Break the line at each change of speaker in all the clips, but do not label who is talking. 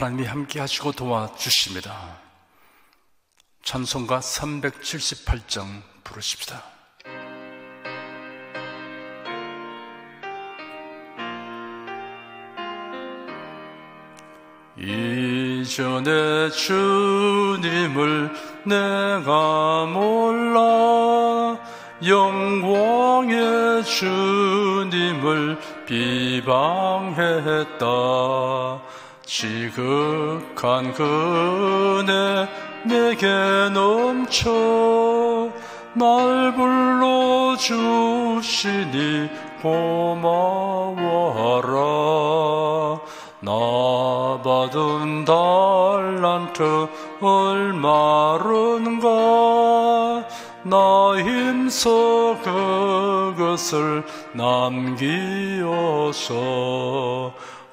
하나님이 함께 하시고 도와주십니다. 찬송가 378장 부르십시다. 이전에 주님을 내가 몰라 영광의 주님을 비방했다. 지극한 그 은혜 내게 넘쳐 날 불러주시니 고마워라. 나 받은 달란트 얼마른가. 나 힘써 그것을 남기어서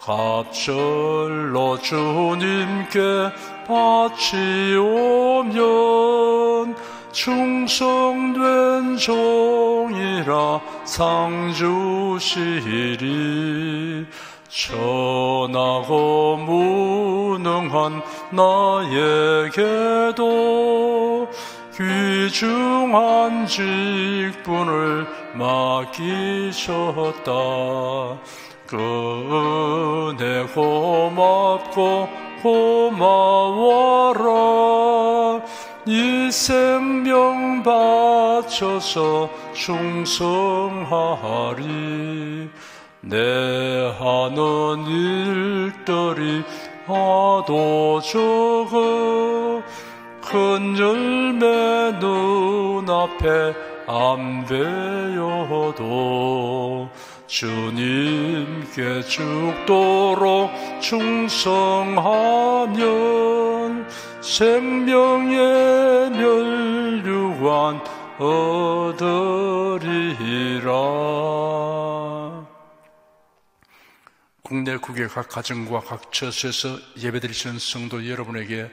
갑절로 주님께 바치오면 충성된 종이라 상 주시리. 천하고 무능한 나에게도 귀중한 직분을 맡기셨다. 그 은혜 고맙고 고마워라. 이 생명 바쳐서 충성하리. 내 하는 일들이 하도 적어 큰 열매 눈앞에 안 배여도 주님께 죽도록 충성하면 생명의 면류관 얻으리라. 국내 국외 각 가정과 각 처소에서 예배드리시는 성도 여러분에게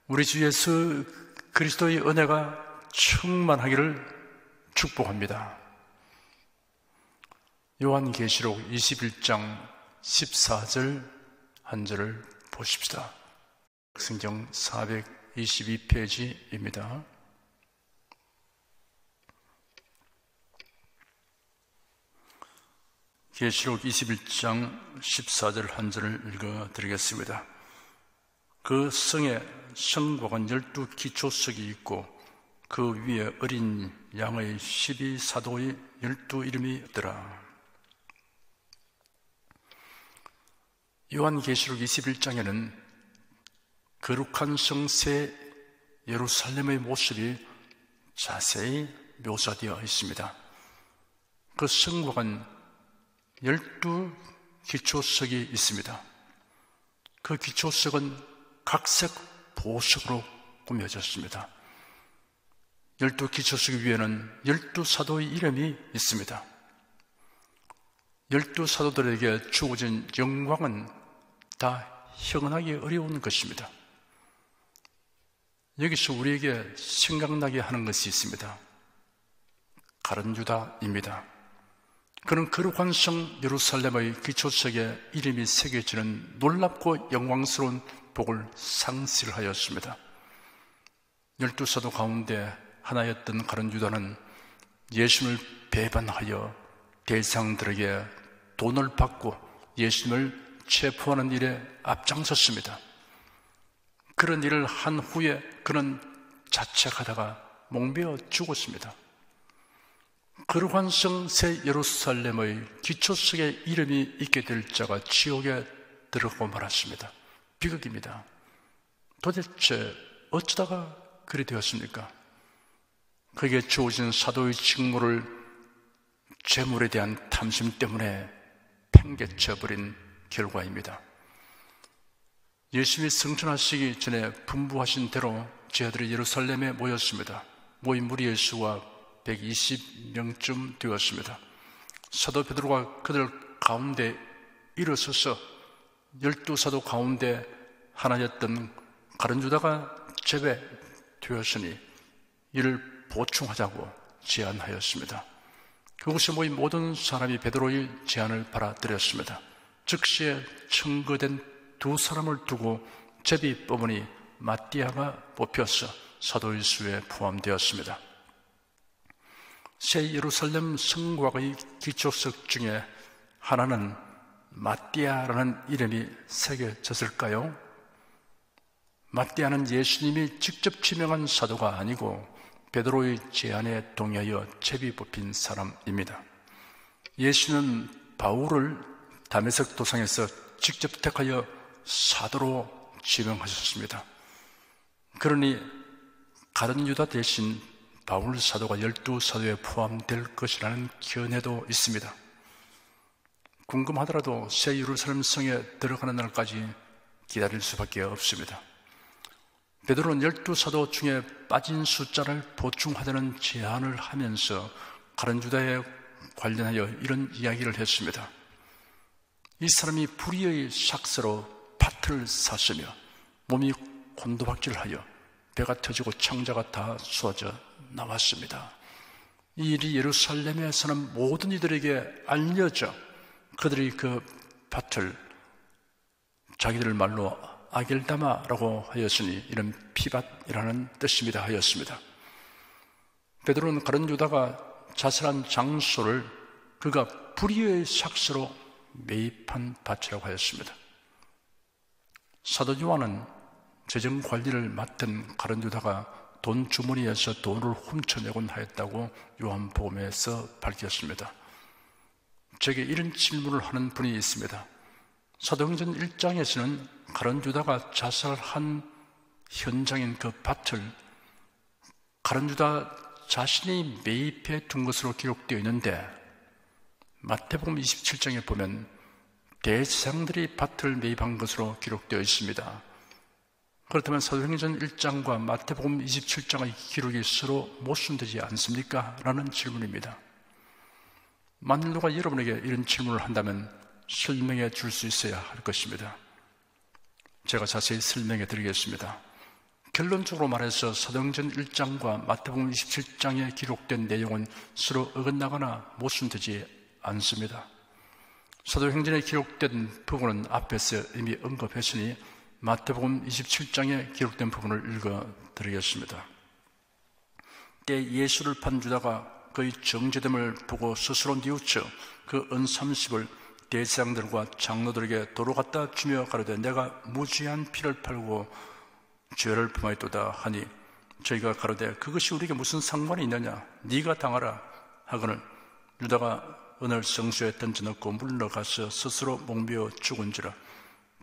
우리 주 예수 그리스도의 은혜가 충만하기를 축복합니다. 요한계시록 21장 14절 한 절을 보십시다. 성경 422페이지입니다. 계시록 21장 14절 한 절을 읽어드리겠습니다. 그 성에 성곽은 12기초석이 있고 그 위에 어린 양의 12사도의 12이름이 있더라. 요한계시록 21장에는 거룩한 성새 예루살렘의 모습이 자세히 묘사되어 있습니다. 그 성곽은 12기초석이 있습니다. 그 기초석은 각색 보석으로 꾸며졌습니다. 12기초석 위에는 12사도의 이름이 있습니다. 12사도들에게 주어진 영광은 다 형언하기 어려운 것입니다. 여기서 우리에게 생각나게 하는 것이 있습니다. 가룟 유다입니다. 그는 거룩한 성 예루살렘의 기초석에 이름이 새겨지는 놀랍고 영광스러운 복을 상실하였습니다. 12사도 가운데 하나였던 가룟 유다는 예수님을 배반하여 대상들에게 돈을 받고 예수님을 체포하는 일에 앞장섰습니다. 그런 일을 한 후에 그는 자책하다가 목매어 죽었습니다. 거룩한 성 새 예루살렘의 기초석에 이름이 있게 될 자가 지옥에 들어가고 말았습니다. 비극입니다. 도대체 어쩌다가 그리 되었습니까? 그에게 주어진 사도의 직무를 재물에 대한 탐심 때문에 팽개쳐버린 결과입니다. 예수님이 승천하시기 전에 분부하신 대로 제자들이 예루살렘에 모였습니다. 모인 무리의 수가 120명쯤 되었습니다. 사도 베드로가 그들 가운데 일어서서 12사도 가운데 하나였던 가룟 유다가 제외되었으니 이를 보충하자고 제안하였습니다. 그곳에 모인 모든 사람이 베드로의 제안을 받아들였습니다. 즉시에 청거된 12사람을 두고 제비 뽑으니 마띠아가 뽑혀서 사도의 수에 포함되었습니다. 새 예루살렘 성곽의 기초석 중에 하나는 마띠아라는 이름이 새겨졌을까요? 마띠아는 예수님이 직접 지명한 사도가 아니고 베드로의 제안에 동의하여 제비 뽑힌 사람입니다. 예수는 바울을 다메섹 도상에서 직접 택하여 사도로 지명하셨습니다. 그러니 가룟 유다 대신 바울 사도가 12사도에 포함될 것이라는 견해도 있습니다. 궁금하더라도 새 예루살렘 성에 들어가는 날까지 기다릴 수밖에 없습니다. 베드로는 12사도 중에 빠진 숫자를 보충하자는 제안을 하면서 가룟 유다에 관련하여 이런 이야기를 했습니다. 이 사람이 불의의 삭스로 밭을 샀으며 몸이 곤두박질하여 배가 터지고 창자가 다 쏟아져 나왔습니다. 이 일이 예루살렘에 사는 모든 이들에게 알려져 그들이 그 밭을 자기들 말로 아겔다마라고 하였으니 이런 피밭이라는 뜻입니다 하였습니다. 베드로는 가룟 유다가 자살한 장소를 그가 불의의 삭스로 매입한 밭이라고 하였습니다. 사도 요한은 재정관리를 맡은 가룟 유다가 돈 주머니에서 돈을 훔쳐내곤 하였다고 요한복음에서 밝혔습니다. 제게 이런 질문을 하는 분이 있습니다. 사도행전 1장에서는 가룟 유다가 자살한 현장인 그 밭을 가룟 유다 자신이 매입해 둔 것으로 기록되어 있는데 마태복음 27장에 보면 대제사장들이 밭을 매입한 것으로 기록되어 있습니다. 그렇다면 사도행전 1장과 마태복음 27장의 기록이 서로 모순되지 않습니까? 라는 질문입니다. 만일 누가 여러분에게 이런 질문을 한다면 설명해 줄 수 있어야 할 것입니다. 제가 자세히 설명해 드리겠습니다. 결론적으로 말해서 사도행전 1장과 마태복음 27장에 기록된 내용은 서로 어긋나거나 모순되지 않습니다. 사도행전에 기록된 부분은 앞에서 이미 언급했으니 마태복음 27장에 기록된 부분을 읽어드리겠습니다. 때 예수를 판 유다가 그의 정죄됨을 보고 스스로 뉘우쳐 그 은 30을 대제사장들과 장로들에게 도로 갖다 주며 가로되 내가 무죄한 피를 팔고 죄를 범하였도다 하니 저희가 가로되 그것이 우리에게 무슨 상관이 있느냐 네가 당하라 하거늘 유다가 은을 성소에 던져넣고 물러가서 스스로 목매어 죽은지라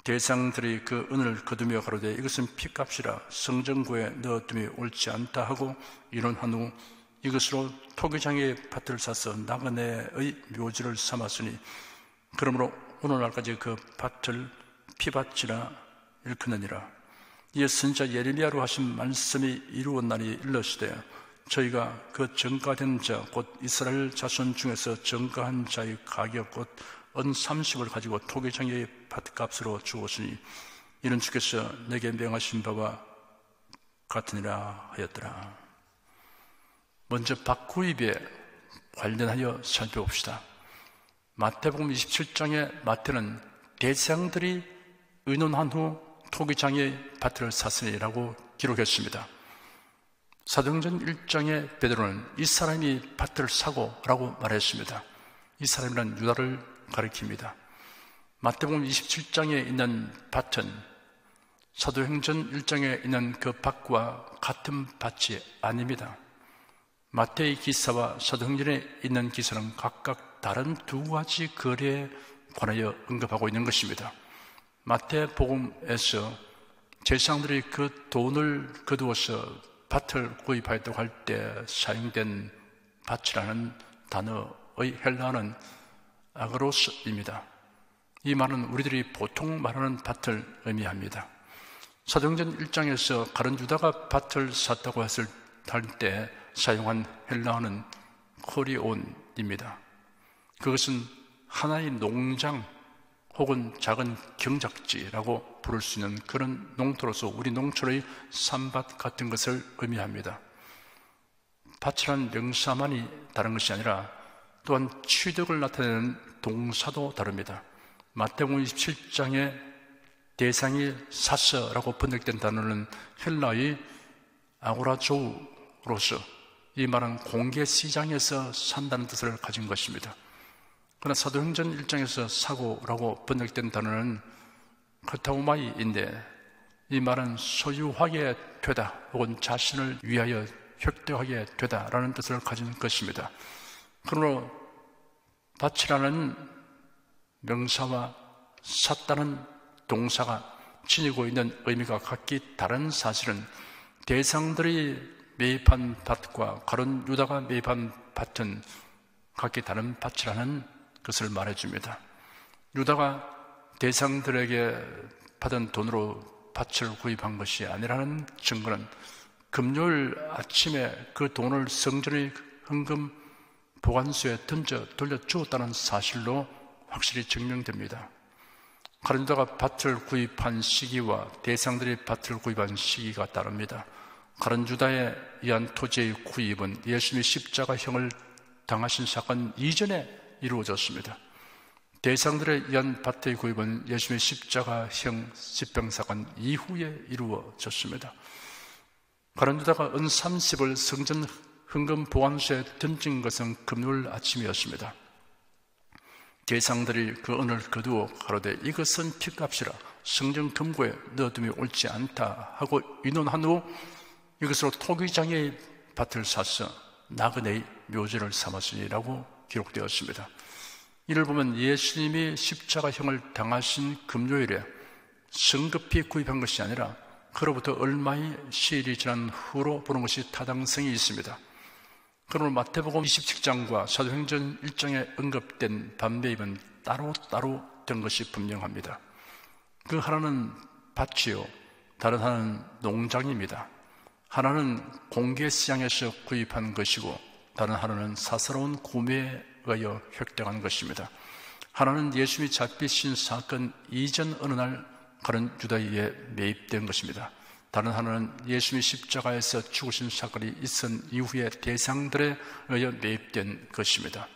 대제사장들이 그 은을 거두며 가로되 이것은 피값이라 성전고에 넣어둠이 옳지 않다 하고 이론한 후 이것으로 토기장의 밭을 사서 나그네의 묘지를 삼았으니 그러므로 오늘날까지 그 밭을 피밭이라 일컫느니라. 이에 선지자 예레미야로 하신 말씀이 이루어나니 일러시되 저희가 그 정가된 자 곧 이스라엘 자손 중에서 정가한 자의 가격 곧 은 30을 가지고 토기장의 밭값으로 주었으니 이는 주께서 내게 명하신 바와 같으니라 하였더라. 먼저 밭구입에 관련하여 살펴봅시다. 마태복음 27장의 마태는 대제사장들이 의논한 후 토기장의 밭을 샀으니라고 기록했습니다. 사도행전 1장의 베드로는 이 사람이 밭을 사고 라고 말했습니다. 이 사람이란 유다를 가리킵니다. 마태복음 27장에 있는 밭은 사도행전 1장에 있는 그 밭과 같은 밭이 아닙니다. 마태의 기사와 사도행전에 있는 기사는 각각 다른 두 가지 거래에 관하여 언급하고 있는 것입니다. 마태복음에서 제사장들이 그 돈을 거두어서 밭을 구입하였다고 할 때 사용된 밭이라는 단어의 헬라어는 아그로스입니다. 이 말은 우리들이 보통 말하는 밭을 의미합니다. 사도행전 1장에서 가룟 유다가 밭을 샀다고 했을 때 사용한 헬라어는 코리온입니다. 그것은 하나의 농장 혹은 작은 경작지라고 부를 수 있는 그런 농토로서 우리 농촌의 산밭 같은 것을 의미합니다. 밭이란 명사만이 다른 것이 아니라 또한 취득을 나타내는 동사도 다릅니다. 마태복음 27장에 대상이 사서라고 번역된 단어는 헬라의 아고라조우로서, 이 말은 공개 시장에서 산다는 뜻을 가진 것입니다. 그러나 사도행전 1장에서 사고라고 번역된 단어는 카타오마이인데, 이 말은 소유하게 되다 혹은 자신을 위하여 획득하게 되다라는 뜻을 가진 것입니다. 그러므로 밭이라는 명사와 샀다는 동사가 지니고 있는 의미가 각기 다른 사실은 대상들이 매입한 밭과 가룟 유다가 매입한 밭은 각기 다른 밭이라는 것을 말해줍니다. 유다가 대상들에게 받은 돈으로 밭을 구입한 것이 아니라는 증거는 금요일 아침에 그 돈을 성전의 헌금 보관소에 돌려주었다는 사실로 확실히 증명됩니다. 가룟 유다가 밭을 구입한 시기와 대상들이 밭을 구입한 시기가 다릅니다. 가룟 유다에 의한 토지의 구입은 예수님이 십자가형을 당하신 사건 이전에 이루어졌습니다. 대상들에 의한 밭의 구입은 예수님의 십자가형 집병사건 이후에 이루어졌습니다. 가룟 유다가 은 30을 성전 헌금 보관소에 던진 것은 금요일 아침이었습니다. 대상들이 그 은을 거두어 가로되 이것은 핏값이라 성전 금고에 넣어둠이 옳지 않다 하고 의논한 후 이것으로 토기장의 밭을 사서 나그네의 묘지를 삼았으니라고 기록되었습니다. 이를 보면 예수님이 십자가형을 당하신 금요일에 성급히 구입한 것이 아니라 그로부터 얼마의 시일이 지난 후로 보는 것이 타당성이 있습니다. 그러므로 마태복음 27장과 사도행전 1장에 언급된 밭매입은 따로따로 된 것이 분명합니다. 그 하나는 밭이요, 다른 하나는 농장입니다. 하나는 공개시장에서 구입한 것이고 다른 하나는 사사로운 구매에 의하여 획득한 것입니다. 하나는 예수님이 잡히신 사건 이전 어느 날 가룟 유다에 매입된 것입니다. 다른 하나는 예수님이 십자가에서 죽으신 사건이 있은 이후에 대상들에 의하여 매입된 것입니다.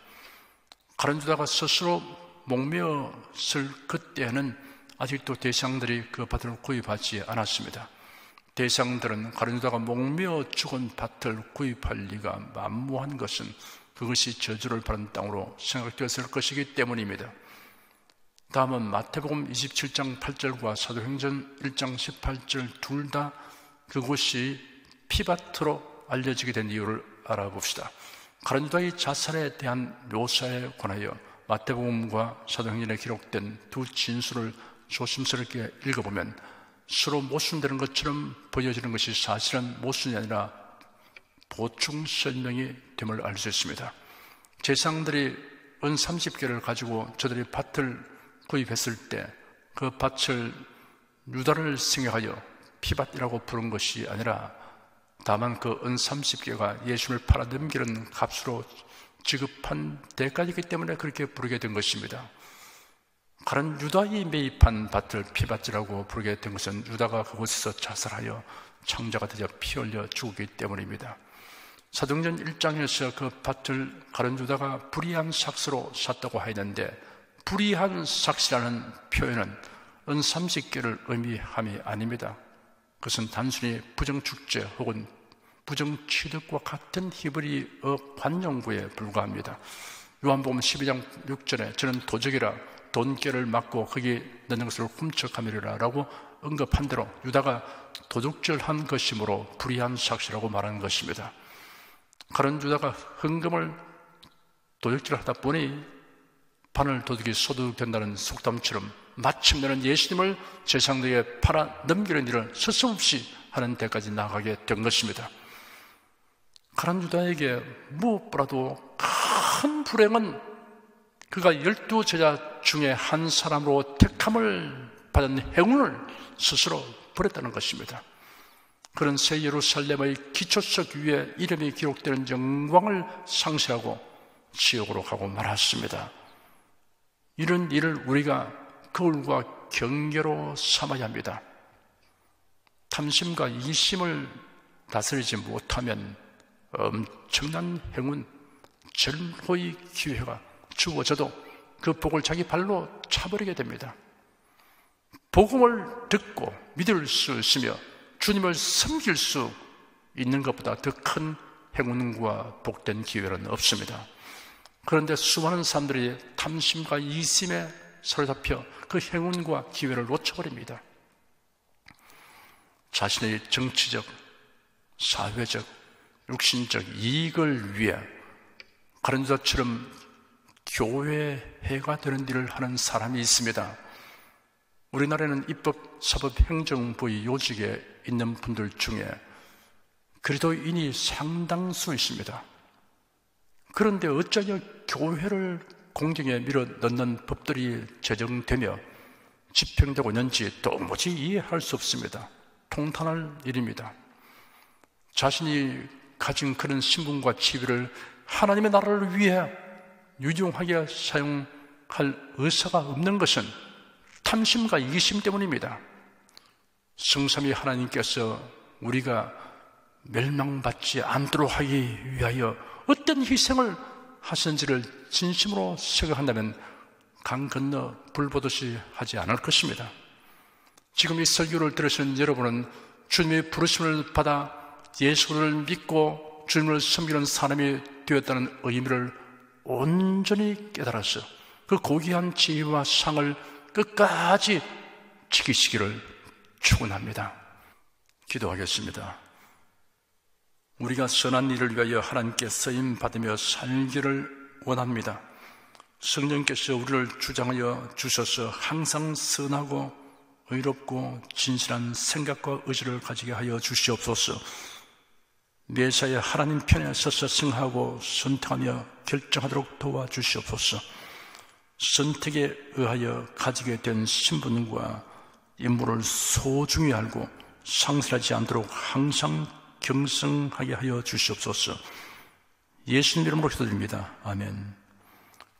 가룟 유다가 스스로 목매었을 그때는 아직도 대상들이 그 밭을 구입하지 않았습니다. 대상들은 가룟 유다가 목매어 죽은 밭을 구입할 리가 만무한 것은 그것이 저주를 받은 땅으로 생각되었을 것이기 때문입니다. 다음은 마태복음 27장 8절과 사도행전 1장 18절 둘 다 그곳이 피밭으로 알려지게 된 이유를 알아봅시다. 가룟 유다의 자살에 대한 묘사에 관하여 마태복음과 사도행전에 기록된 두 진술을 조심스럽게 읽어보면 서로 모순되는 것처럼 보여지는 것이 사실은 모순이 아니라 보충 설명이 됨을 알 수 있습니다. 제상들이 은 30개를 가지고 저들이 밭을 구입했을 때 그 밭을 유다를 생각하여 피밭이라고 부른 것이 아니라 다만 그 은 30개가 예수를 팔아 넘기는 값으로 지급한 대가이기 때문에 그렇게 부르게 된 것입니다. 가룟 유다이 매입한 밭을 피밭이라고 부르게 된 것은 유다가 그곳에서 자살하여 창자가 되자 피 흘려 죽었기 때문입니다. 사도행전 1장에서 그 밭을 가룟 유다가 불의한 삭스로 샀다고 하였는데 불의한 삭스라는 표현은 은 30개를 의미함이 아닙니다. 그것은 단순히 부정축제 혹은 부정취득과 같은 히브리어 관용구에 불과합니다. 요한복음 12장 6절에 저는 도적이라 돈깨를 맞고 거기에 넣는 것을 훔쳐가미리라 라고 언급한 대로 유다가 도둑질한 것이므로 불의한 삭스라고 말하는 것입니다. 가룟 유다가 헌금을 도둑질하다 보니 바늘 도둑이 소도둑 된다는 속담처럼 마침내는 예수님을 제상들에게 팔아 넘기는 일을 서슴없이 하는 데까지 나가게 된 것입니다. 가룟 유다에게 무엇보다도 큰 불행은 그가 12제자 중에 한 사람으로 택함을 받은 행운을 스스로 버렸다는 것입니다. 그런 새 예루살렘의 기초석 위에 이름이 기록되는 영광을 상실하고 지옥으로 가고 말았습니다. 이런 일을 우리가 거울과 경계로 삼아야 합니다. 탐심과 이심을 다스리지 못하면 엄청난 행운, 절호의 기회가 주어져도 그 복을 자기 발로 차버리게 됩니다. 복음을 듣고 믿을 수 있으며 주님을 섬길 수 있는 것보다 더 큰 행운과 복된 기회는 없습니다. 그런데 수많은 사람들이 탐심과 이심에 사로잡혀 그 행운과 기회를 놓쳐버립니다. 자신의 정치적, 사회적, 육신적 이익을 위해 가룟유다처럼 교회 해가 되는 일을 하는 사람이 있습니다. 우리나라에는 입법, 사법, 행정부의 요직에 있는 분들 중에 그리스도인이 상당수 있습니다. 그런데 어쩌면 교회를 공경에 밀어 넣는 법들이 제정되며 집행되고 있는지 도무지 이해할 수 없습니다. 통탄할 일입니다. 자신이 가진 그런 신분과 지위를 하나님의 나라를 위해 유용하게 사용할 의사가 없는 것은 탐심과 이기심 때문입니다. 성삼위 하나님께서 우리가 멸망받지 않도록 하기 위하여 어떤 희생을 하셨는지를 진심으로 생각한다면 강 건너 불 보듯이 하지 않을 것입니다. 지금 이 설교를 들으시는 여러분은 주님의 부르심을 받아 예수를 믿고 주님을 섬기는 사람이 되었다는 의미를 온전히 깨달아서 그 고귀한 지위와 상을 끝까지 지키시기를 축원합니다. 기도하겠습니다. 우리가 선한 일을 위하여 하나님께 쓰임 받으며 살기를 원합니다. 성령께서 우리를 주장하여 주셔서 항상 선하고 의롭고 진실한 생각과 의지를 가지게 하여 주시옵소서. 매사에 하나님 편에 서서 승하고 선택하며 결정하도록 도와주시옵소서. 선택에 의하여 가지게 된 신분과 임무를 소중히 알고 상실하지 않도록 항상 경성하게 하여 주시옵소서. 예수님 이름으로 기도드립니다. 아멘.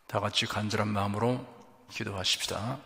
다 같이 간절한 마음으로 기도하십시다.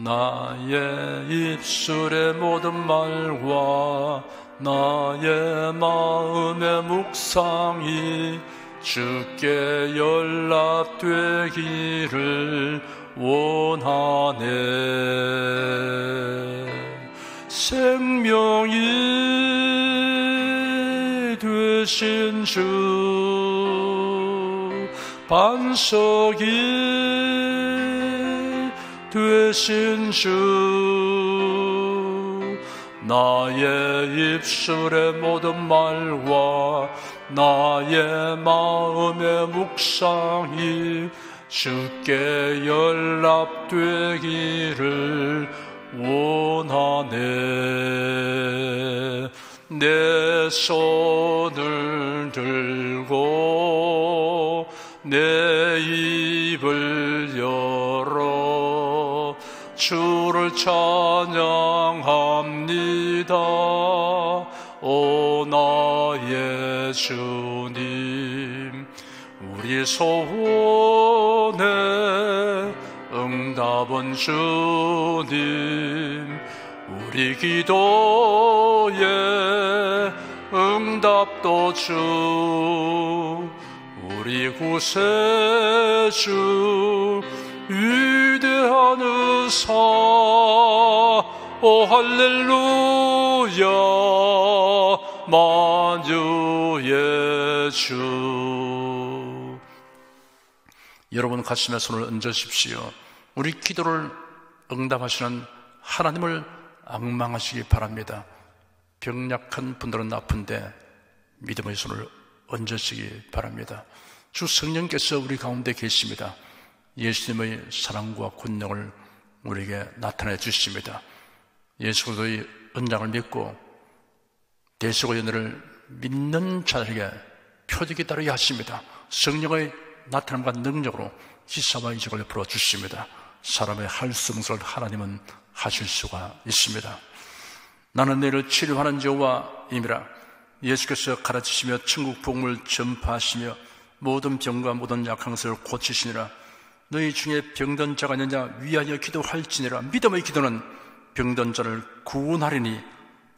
나의 입술의 모든 말과 나의 마음의 묵상이 주께 연락되기를 원하네. 생명이 되신 주, 반석이 되신 주, 나의 입술의 모든 말과 나의 마음의 묵상이 주께 연락되기를 원하네. 내 손을 들고 내 입을 열어 주를 찬양합니다. 오 나의 주님, 우리 소원에 응답은 주님, 우리 기도에 응답도 주, 우리 구세주 위대한 의사. 오 할렐루야, 만유의 주. 여러분 가슴에 손을 얹으십시오. 우리 기도를 응답하시는 하나님을 앙망하시기 바랍니다. 병약한 분들은 아픈데 믿음의 손을 얹으시기 바랍니다. 주 성령께서 우리 가운데 계십니다. 예수님의 사랑과 권능을 우리에게 나타내 주십니다. 예수 그리스도의 언장을 믿고 대속의 은혜를 믿는 자들에게 표적이 따르게 하십니다. 성령의 나타남과 능력으로 기사와 이적을 베풀어 주십니다. 사람의 할 수 없는 것을 하나님은 하실 수가 있습니다. 나는 너희를 치료하는 여호와임이라. 예수께서 가르치시며 천국 복음을 전파하시며 모든 병과 모든 약한 것을 고치시니라. 너희 중에 병든 자가 있느냐 위하여 기도할지니라. 믿음의 기도는 병든 자를 구원하리니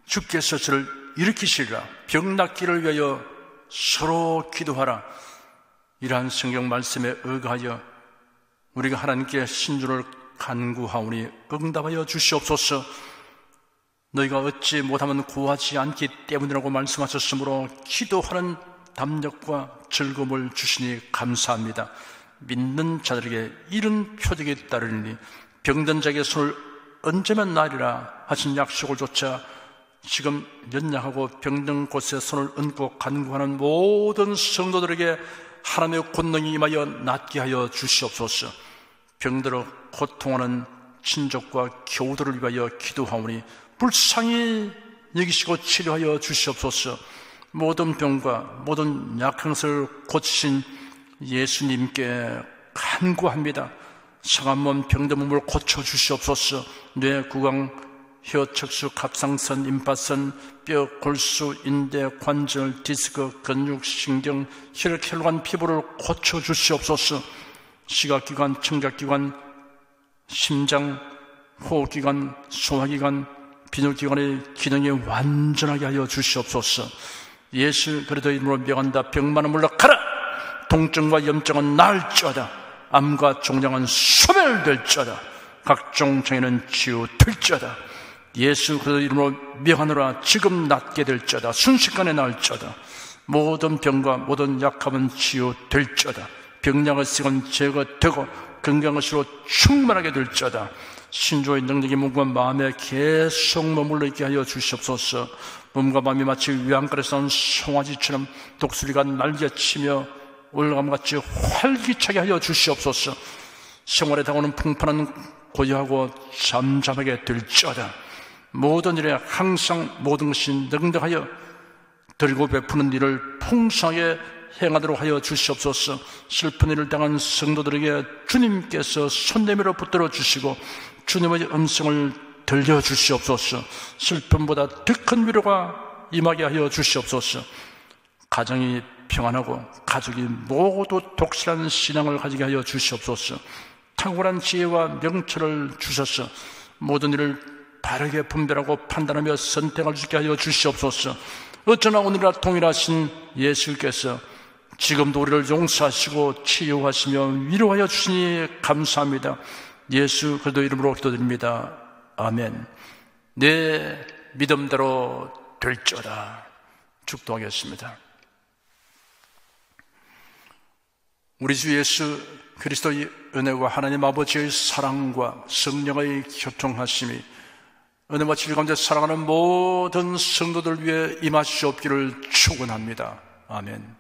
주께서 저를 일으키시리라. 병 낫기를 위하여 서로 기도하라. 이러한 성경 말씀에 의거하여 우리가 하나님께 신주를 간구하오니 응답하여 주시옵소서. 너희가 얻지 못하면 구하지 않기 때문이라고 말씀하셨으므로 기도하는 담력과 즐거움을 주시니 감사합니다. 믿는 자들에게 이런 표적이 따르니 병든 자에게 손을 얹으면 나으리라 하신 약속을 조차 지금 연약하고 병든 곳에 손을 얹고 간구하는 모든 성도들에게 하나님의 권능이 임하여 낫게 하여 주시옵소서. 병들어 고통하는 친족과 교우들을 위하여 기도하오니 불쌍히 여기시고 치료하여 주시옵소서. 모든 병과 모든 약한 것을 고치신 예수님께 간구합니다. 상한 몸 병든 몸을 고쳐주시옵소서. 뇌, 구강, 혀, 척수, 갑상선, 임파선, 뼈, 골수, 인대, 관절, 디스크, 근육, 신경, 혈액, 혈관, 피부를 고쳐주시옵소서. 시각기관, 청각기관, 심장, 호흡기관, 소화기관, 비뇨기관의 기능이 완전하게 하여 주시옵소서. 예수 그리스도의 이름으로 명한다. 병만은 물러가라. 통증과 염증은 나을지어다. 암과 종양은 소멸될지어다. 각종 장애는 치유될지어다. 예수 그리스도의 이름으로 명하노라. 지금 낫게 될지어다. 순식간에 나을지어다. 모든 병과 모든 약함은 치유될지어다. 병약의 생은 제거되고 건강의식으로 충만하게 될지어다. 신조의 능력이 몸과 마음에 계속 머물러 있게 하여 주시옵소서. 몸과 마음이 마치 위안가에 쌓은 송아지처럼 독수리가 날개치며 올라감같이 활기차게 하여 주시옵소서. 생활에 다가오는 풍파는 고요하고 잠잠하게 될지어다. 모든 일에 항상 모든 것이 능력하여 드리고 베푸는 일을 풍성하게 행하도록 하여 주시옵소서. 슬픈 일을 당한 성도들에게 주님께서 손 내밀어 붙들어 주시고 주님의 음성을 들려주시옵소서. 슬픔보다 더 큰 위로가 임하게 하여 주시옵소서. 가정이 평안하고 가족이 모두 독실한 신앙을 가지게 하여 주시옵소서. 탁월한 지혜와 명철을 주셔서 모든 일을 바르게 분별하고 판단하며 선택할 수 있게 하여 주시옵소서. 어쩌나 오늘날 동일하신 예수께서 지금도 우리를 용서하시고 치유하시며 위로하여 주시니 감사합니다. 예수 그리스도 이름으로 기도드립니다. 아멘. 내 믿음대로 될지어다. 축도하겠습니다. 우리 주 예수 그리스도의 은혜와 하나님 아버지의 사랑과 성령의 교통하심이 은혜와 진리 가운데 살아가는 모든 성도들 위해 임하시옵기를 축원합니다. 아멘.